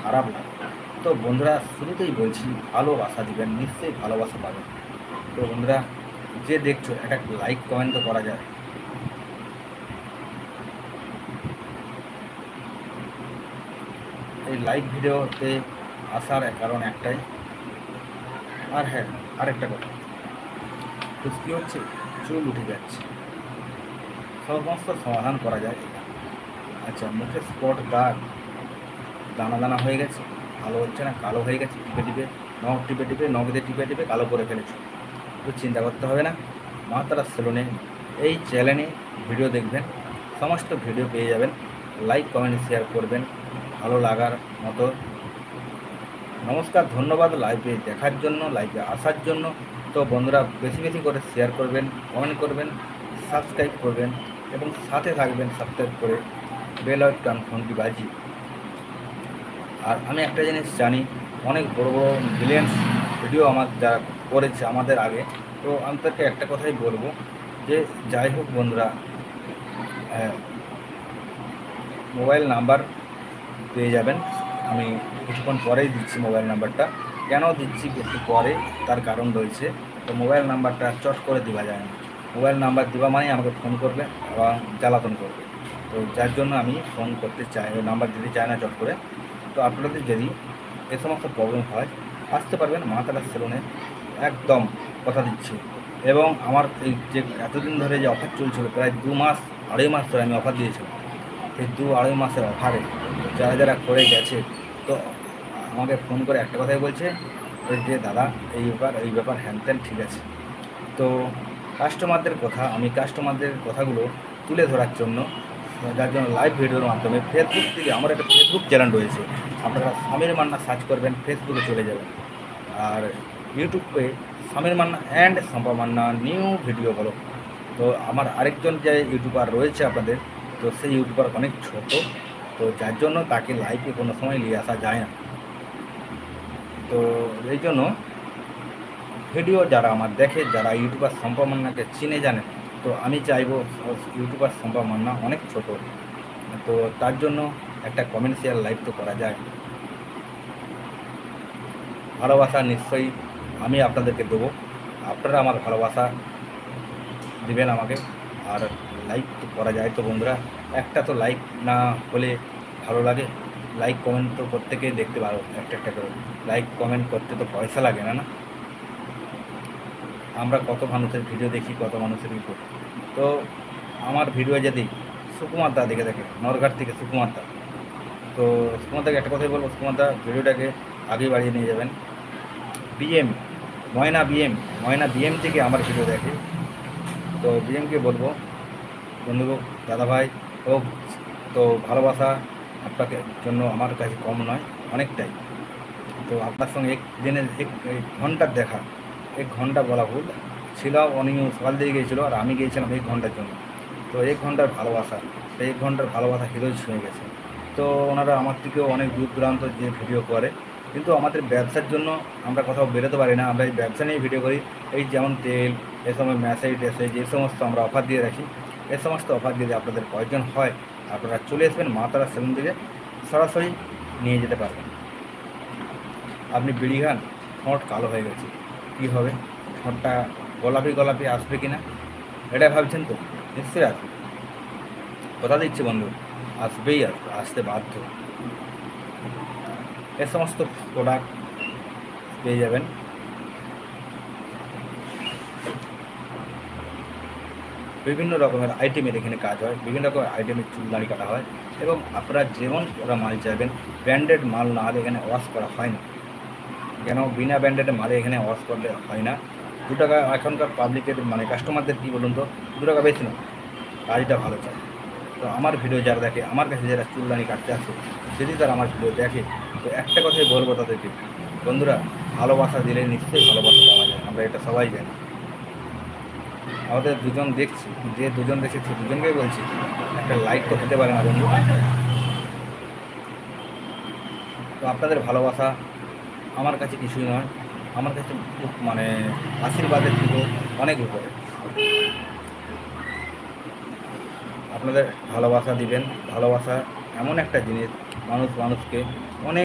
খারাপ লাগে। তো বন্ধুরা, শুরুতেই বলছি, ভালোবাসা দিবেন, নিশ্চয়ই ভালোবাসা পাবেন। তো বন্ধুরা, যে দেখছো একটা লাইক কমেন্ট তো করা যায়। এই লাইভ ভিডিওতে আসার কারণ একটাই। আর হ্যাঁ, আরেকটা কথা, কী হচ্ছে, চুল উঠে যাচ্ছে, সমস্ত সমাধান করা যায়। আচ্ছা, মুখে স্পট দাগ, দানা দানা হয়ে গেছে, ভালো হচ্ছে না, কালো হয়ে গেছে, টিপে টিপে নখ টিপে টিপে নখ দিয়ে টিপে টিপে কালো করে ফেলেছো, তো চিন্তা করতে হবে না। মা তারা সেলুনে এই চ্যানেলে ভিডিও দেখবেন, সমস্ত ভিডিও পেয়ে যাবেন। লাইক কমেন্ট শেয়ার করবেন ভালো লাগার মতো। নমস্কার, ধন্যবাদ লাইভে দেখার জন্য, লাইভে আসার জন্য। তো বন্ধুরা, বেশি বেশি করে শেয়ার করবেন, কমেন্ট করবেন, সাবস্ক্রাইব করবেন এবং সাথে থাকবেন সাবস্ক্রাইব করে বেল আইকন ফোনটি বাজি। আর আমি একটা জিনিস জানি, অনেক বড় বড় ব্রিলিয়ান্স ভিডিও আমার যারা করেছে আমাদের আগে, তো আমি তাকে একটা কথাই বলবো যে যাই হোক বন্ধুরা, মোবাইল নাম্বার পেয়ে যাবেন। আমি কিছুক্ষণ পরেই দিচ্ছি মোবাইল নাম্বারটা। কেন দিচ্ছি একটু পরে, তার কারণ রয়েছে। তো মোবাইল নাম্বারটা চট করে দেওয়া যায় না। মোবাইল নাম্বার দেওয়া মানে আমাকে ফোন করবে এবং জ্বালাতন করবে। তো যার জন্য আমি ফোন করতে চাই, নাম্বার দিতে চাই না চট করে। তো আপনাদের যদি এ সমস্ত প্রবলেম হয়, আসতে পারবেন মা তারা সেলুনে, একদম কথা দিচ্ছি। এবং আমার এই যে এতদিন ধরে যে অফার চলছিল, প্রায় 2 মাস 2.5 মাস ধরে আমি অফার দিয়েছিলাম। এই 2-2.5 মাসের অফারে যারা যারা করে গেছে, তো আমাকে ফোন করে একটা কথাই বলছে যে দাদা এই ব্যাপার হ্যান ত্যান, ঠিক আছে। তো কাস্টমারদের কথা, আমি কাস্টমারদের কথাগুলো তুলে ধরার জন্য, যার জন্য লাইভ ভিডিওর মাধ্যমে ফেসবুক থেকে, আমার একটা ফেসবুক চ্যানেল রয়েছে, আপনারা সমীর মান্না সার্চ করবেন, ফেসবুকে চলে যাবেন। আর ইউটিউবে Samir Manna and Shampa Manna new video বলো। তো আমার আরেকজন যে ইউটিউবার রয়েছে আপনাদের, তো সেই ইউটিউবার অনেক ছোট, তো যার জন্য তাকে লাইভে কোনো সময় নিয়ে আসা যায় না। তো এই জন্য ভিডিও যারা আমার দেখে, যারা ইউটিউবার শম্পা মান্নাকে চিনে জানে, তো আমি চাইবো ইউটিউবার শম্পা মান্না অনেক ছোট, তো তার জন্য একটা কমেন্সিয়াল লাইভ তো করা যায়। ভালোবাসা নিশ্চয়ই আমি আপনাদেরকে দেবো, আপনারা আমার ভালোবাসা দিবেন আমাকে। আর লাইক তো করা যায়। তো বন্ধুরা, একটা তো লাইক না হলে ভালো লাগে, লাইক কমেন্ট তো প্রত্যেকেই দেখতে পারো, একটা একটা করে লাইক কমেন্ট করতে তো পয়সা লাগে না, না? আমরা কত মানুষের ভিডিও দেখি, কত মানুষের ই করি। তো আমার ভিডিও যদি সুকুমার দা দেখে থাকে, নরঘাট থেকে সুকুমার দা, তো সুকুমার দাকে একটা কথাই বলবো, সুকুমার দা ভিডিওটাকে আগে বাড়িয়ে নিয়ে যাবেন। বিএম ময়না বিএম থেকে আমার ভিডিও দেখে, তো বিএমকে বলবো, বন্ধু, দাদাভাই হোক, তো ভালোবাসা আপনাকে জন্য আমার কাছে কম নয়, অনেকটাই। তো আপনার সঙ্গে এক দিনের এক ঘন্টার দেখা, 1 ঘন্টা বলা ভুল ছিল, উনি সকাল দিয়ে গিয়েছিলো আর আমি গিয়েছিলাম 1 ঘন্টার জন্য। তো 1 ঘন্টার ভালোবাসা, সেই 1 ঘন্টার ভালোবাসা হৃদয় ছুঁয়ে গেছে। তো ওনারা আমার থেকেও অনেক দূর দূরান্ত যে ভিডিও করে, কিন্তু আমাদের ব্যবসার জন্য আমরা কোথাও বেরোতে পারি না, আমরা এই ব্যবসা নিয়ে ভিডিও করি। এই যেমন তেল, এ সময় ম্যাসেজ ট্যাসেজ, যে সমস্ত আমরা অফার দিয়ে রাখি, এ সমস্ত অফার যদি আপনাদের প্রয়োজন হয়, আপনারা চলে আসবেন মা তারা সেলুন থেকে, সরাসরি নিয়ে যেতে পারবেন। আপনি বিড়ি খান, ঠোঁট কালো হয়ে গেছে, কী হবে? ঠোঁটটা গোলাপি গোলাপি আসবে কি না, এটা ভাবছেন তো? নিশ্চয়ই আসবে, কথা দিচ্ছি বন্ধু, আসবেই, আসতে বাধ্য। এ সমস্ত প্রোডাক্ট পেয়ে যাবেন। বিভিন্ন রকমের আইটেমের এখানে কাজ হয়, বিভিন্ন রকমের আইটেমের চুল দাড়ি কাটা হয়, এবং আপনারা যেমন ওরা মাল চাইবেন, ব্র্যান্ডেড মাল না হলে এখানে ওয়াশ করা হয় না। কেন বিনা ব্র্যান্ডেডের মালে এখানে ওয়াশ করলে হয় না। 2 টাকা এখনকার পাবলিকের মানে কাস্টমারদের কী বলুন তো, 2 টাকা বেশি না, কাজটা ভালো চায়। তো আমার ভিডিও যারা দেখে, আমার কাছে যারা চুলদানি কাটতে আসে, যদি তারা আমার ভিডিও দেখে, তো একটা কথাই বলবো তাদেরকে, বন্ধুরা, ভালোবাসা দিলে নিশ্চয়ই ভালোবাসা পাওয়া যায়, আমরা এটা সবাই জানি। আমাদের দুজন দেখছি, যে দুজন দেখছি সে দুজনকেই বলছি, একটা লাইক তো হতে পারে না বন্ধু? তো আপনাদের ভালোবাসা আমার কাছে কিছুই নয়, আমার কাছে মানে আশীর্বাদের থেকে অনেক উপরে। আপনাদের ভালোবাসা দিবেন, ভালোবাসা এমন একটা জিনিস, মানুষ মানুষকে অনেক